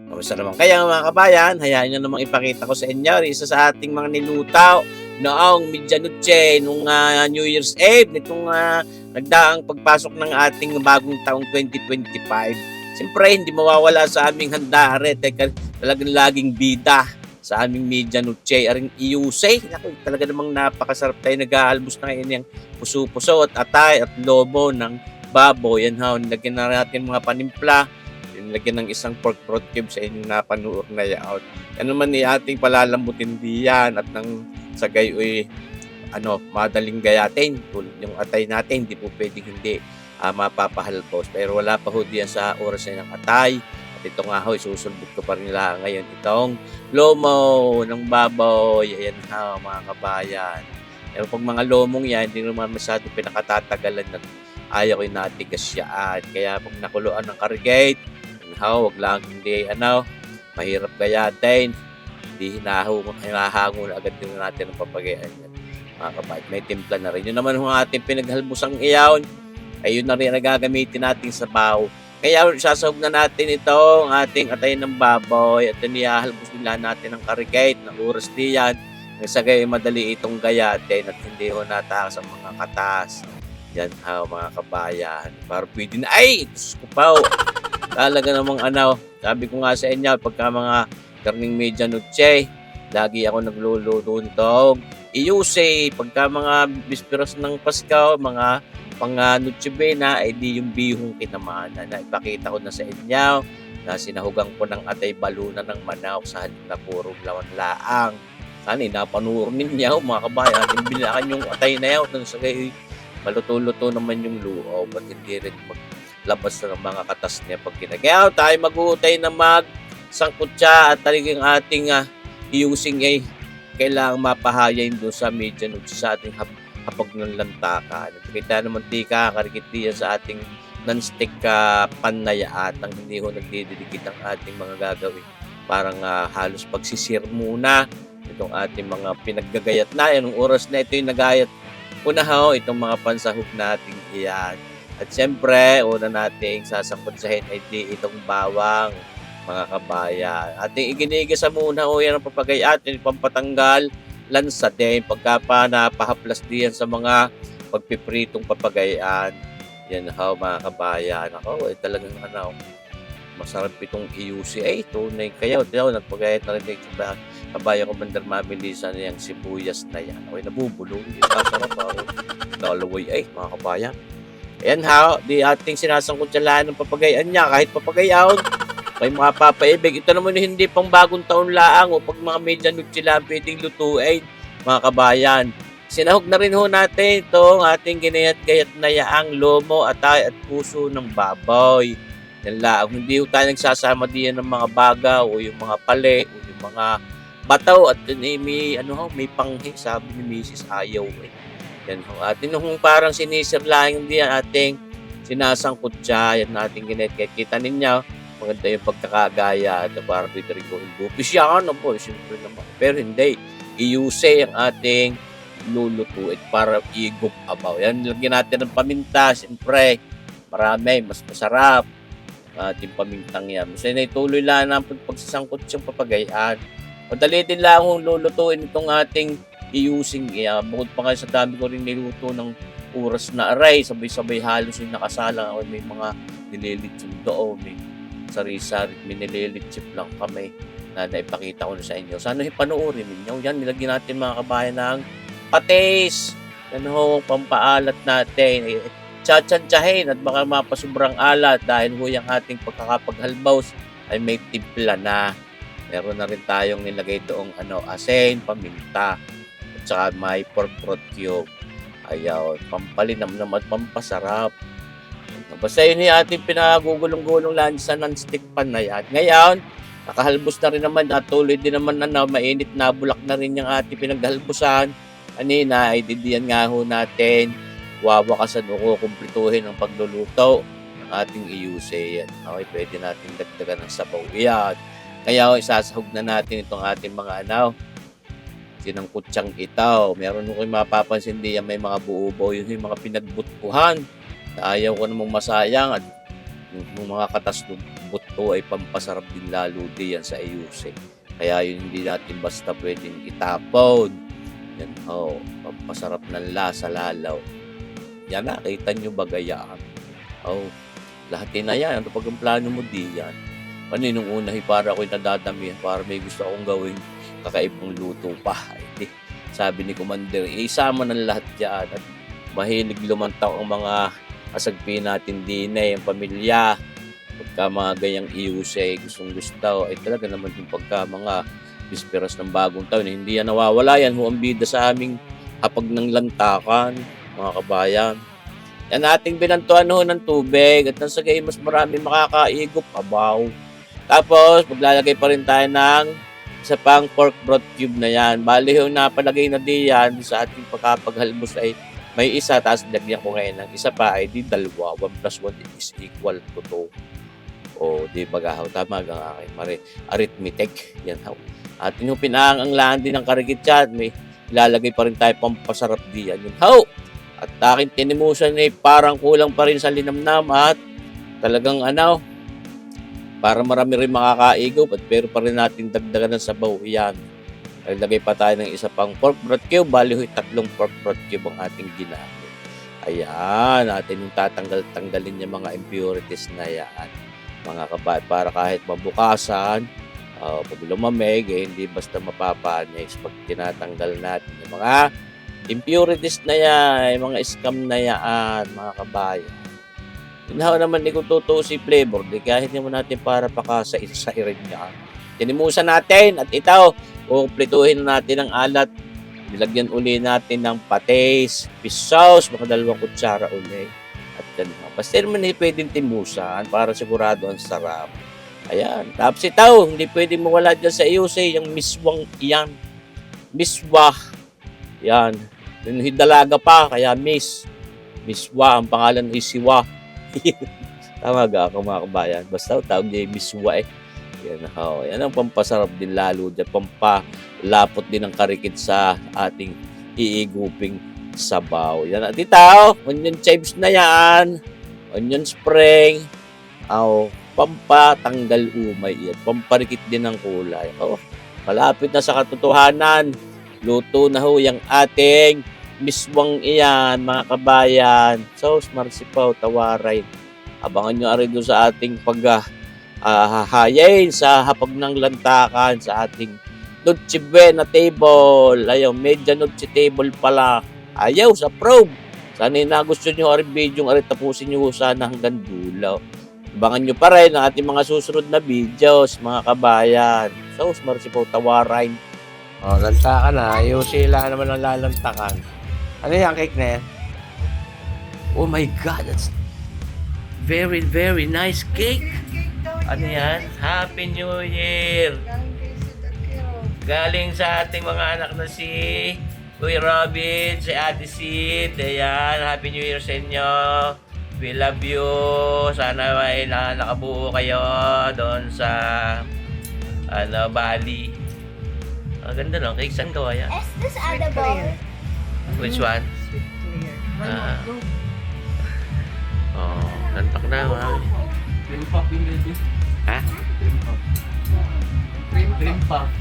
Kamusta naman kaya mga kabayan? Hayaan nyo namang ipakita ko sa inyo isa sa ating mga nilutaw noong Medianoche nung New Year's Eve nitong nagdaang pagpasok ng ating bagong taong 2025. Siyempre, hindi mawawala sa aming handare. Talagang laging bida sa aming Medianoche. Aring iusay. Talaga namang napakasarap tayo nag-aalbos na ngayon yung puso-puso at atay at lobo ng baboy. Yan ha, nilagyan na natin mga panimpla. Nilagyan ng isang pork throat cube sa inyong napanood na yaot. Yan naman ni ating palalambutin diyan at nang sa gayoy madaling gayatin. Tulad yung atay natin, hindi po pwedeng hindi mapapahalpos. Pero wala pa ho diyan sa oras na ng atay. At ito nga ho, isusulbot ko pa rin nila ngayon itong lomo ng baboy. Ayan ha, mga kabayan. Pero pag mga lomong yan, hindi naman masyado pinakatatagalan na ayaw ko natigas yan. Kaya pag nakuluan ng kargate, wag lang hindi mahirap gayatin. Hindi hinahango na agad din natin ang papagayan yan. Mga kabayan, may timpla na rin. Yun naman yung ating pinaghalmusang iyaw, ay yun na rin nagagamitin natin sa baw. Kaya sasahog na natin itong ating atay ng baboy at niyahalbos nila natin ang karigate ng oras diyan. Nagsagay madali itong gayatin at hindi ho natakas ang mga katas. Yan mga kabayan. Para pwede na, ay! Ito ko pa. Talaga namang sabi ko nga sa inyo, pagka mga karning Medianoche, lagi ako nagluluto nitong iusay. Pagka mga bisperas ng Pasko, mga Noche Buena, ay di yung bihong kinamanan na ipakita ko na sa inyo na sinahugang ko ng atay baluna ng manok sa halip na puro lawan laang. Sana napanoorin ninyo mga kabayan, imbilakan yung atay na yun, sa kayo maluto-luto naman yung loob at hindi rin maglabas ng mga katas niya pag kinagayaw. Tayo mag-uutay na magsangkutsa at talagang ating iusing ay kailangang mapahayain doon sa Medianoche sa ating hapag ng lantakan. Kita naman tika, karikit diyan sa ating non-stick panaya at ang hindi ko nagdidikit ang ating mga gagawin. Parang halos pagsisir muna itong ating mga pinaggagayat na. Yung oras na ito yung nagayat unahaw itong mga pansahog natin iyan. At siyempre, una nating sasangkutsahin ay di itong bawang, mga kabayan. Ating iginigas muna yan ang papagayat, yung pampatanggal lansa din. Pagka pa napahaplas diyan sa mga pagpipritong papagayan. Yan mga kabayan. Ako, talagang masarap itong iusi. Ay, tunay kayo. Nagpagayat na rin sa kabayan ko mandarmabilisan na yung sibuyas na yan. Okay, nabubulong. Hindi masarap ako. Dalaway ay, mga kabayan. Ayan di ating sinasangkot sa lahat ng papagayan niya. Kahit papagayan, may mga papaibig. Ito naman hindi pang bagong taon laang o pag mga Medianoche lang pwedeng lutuin, mga kabayan. Sinahog na rin ho natin itong ating ginayat-gayat na yaang lomo, atay at puso ng baboy. Yan lang. Hindi ho tayo nagsasama diyan ng mga baga o yung mga pale o yung mga bataw at may panghi, sabi ni Mrs. Ayaw. Yan ho. Atin nung parang sinisir lang diyan ating sinasangkot siya. Yan ating ginayat-gayat. Kita ninyo, maganda yung pagkakagaya at parang dito rin ko bupis yan po, siyempre naman. Pero hindi, iusay ang ating lulutuin para igop abaw. Yan, lagyan natin ng paminta, siyempre, marami, mas masarap ating pamintang yan. Kasi naituloy lang ang pagsasangkot siyang papagayaan. Madali din lang kung lulutuin itong ating iusing. Bukod pa nga sa dami ko rin niluto ng oras na aray, sabay-sabay halos yung nakasalang. May mga nililitsyon doon, may sari-sari, minililitsip lang kami na naipakita ko na sa inyo. Sana ipanoorin ninyo. Yan, nilagyan natin mga kabayan ng patis. Yan ho, pampaalat natin. Tsatsantsahin at baka mapasubrang alat dahil ho yung ating pagkakapaghalbaws ay may timpla na. Meron na rin tayong nilagay doong asin, paminta, at saka may pork throat cube. Ayaw, pampalinam naman, pampasarap. Basta yun yung ating pinagugulong-gulong lang sa non-stick pan na yan. Ngayon, nakahalbos na rin naman at tuloy din naman mainit na bulak na rin yung ating pinaghalbusan. Kanina ay didiyan nga ho natin wawakasan o kumplituhin ang pagluluto ng ating iusay. Okay, pwede natin dagdagan ng sabaw yan. Kaya isasahog na natin itong ating mga sinangkutsang itaw. Meron ko yung mapapansin diyan may mga buubo, yun yung mga pinagbutkuhan. Ayaw ko namang masayang at yung mga katas buto ay pampasarap din lalo din yan sa ayusin. Kaya yun hindi natin basta pwedeng itapon. Yan pampasarap ng lasa lalaw. Yan nakita nyo bagayaan. Lahat na yan. Ano pag ang plano mo di yan? Nung una para ako'y nadadamihan, para may gusto akong gawing kakaibang luto pa. Sabi ni Commander, isama ng lahat yan. At mahilig lumantaw ang mga kasagpi natin din ang pamilya. Pagka mga ganyang iusay, gustong gusto, ay talaga naman yung pagka mga bisperas ng bagong taon, hindi yan nawawala yan. Ang bida sa aming hapag ng lantakan, mga kabayan. Yan ating binantuan ng tubig at nang sa gayon mas marami makakaigop, abaw. Tapos, maglalagay pa rin tayo ng isa pang pork broth cube na yan. Bali yung napalagay na diyan sa ating pagkapaghalmos ay may isa, tapos lagyan ko ngayon ng isa pa, ay di dalawa. 1 plus 1 is equal to 2. Di bagahaw, tama ang aking arithmetic. Yan haw. At yung pinaanganglaan din ng karikitsyat, may ilalagay pa rin tayo pampasarap diyan. Yun haw. At aking tinimusan ay parang kulang pa rin sa linamnam at talagang para marami rin makakaigop at pero pa rin natin dagdagan ng sabaw. Yan. Naglagay pa tayo ng isa pang pork broth cube. Bali 3 pork broth cube ang ating ginamit. Ayan. Natin yung tatanggalin yung mga impurities na yan. Mga kabay, para kahit mabukasan, pag lumamig, hindi basta mapapanyas pag tinatanggal natin yung mga impurities na yan, yung mga scam na yan, mga kabayan. Inahaw naman ni kung totoo si flavor, di kahit naman natin para pakasairin niya. Tinimusan natin at ito, kukumplituhin natin ang alat. Nilagyan uli natin ng patis, fish sauce, baka 2 kutsara uli. At ganun. Basta naman pwedeng timusan para sigurado ang sarap. Ayan. Tapos ito, hindi pwedeng mawala dyan sa iyo yung miswang iyan. Miswa. Yan. Yung hidalaga pa, kaya miswa. Ang pangalan ay siwa. Tama ga ako mga kabayan. Basta tawag niya miswa Yan, yan ang pampasarap din lalo dyan. Pampalapot din ang karikit sa ating iiguping sabaw. Yan. At ito, onion chives na yan. Onion spring. Pampatanggal umay yan. Pamparikit din ng kulay. Malapit na sa katotohanan. Luto na yung ating miswang iyan, mga kabayan. So, marsipaw, tawaray. Abangan nyo rin doon sa ating paghahayain sa hapag ng lantakan, sa ating Noche Buena table. Ayaw, medya Noche table pala. Ayaw, sa probe. Sana na gusto nyo rin video, tapusin nyo sana hanggang dulo. Abangan nyo pa rin ang ating mga susunod na videos, mga kabayan. So, marsipaw, tawaray. Lantakan na. Sila naman ang lalantakan. Ano yung cake na yan? Oh my God, that's very, very nice cake. Ano yan? Happy New Year! Galing sa ating mga anak na si Kuya Robin, si Ate Sid. Ayan, Happy New Year sa inyo. We love you. Sana ay nakabuo kayo doon sa Bali. Ang ganda no? Cake, saan gawa yan? Is this edible? Which one? Sweet clear. Lantak na mga. Cream puff yung ready. Ha? Cream puff. Cream puff.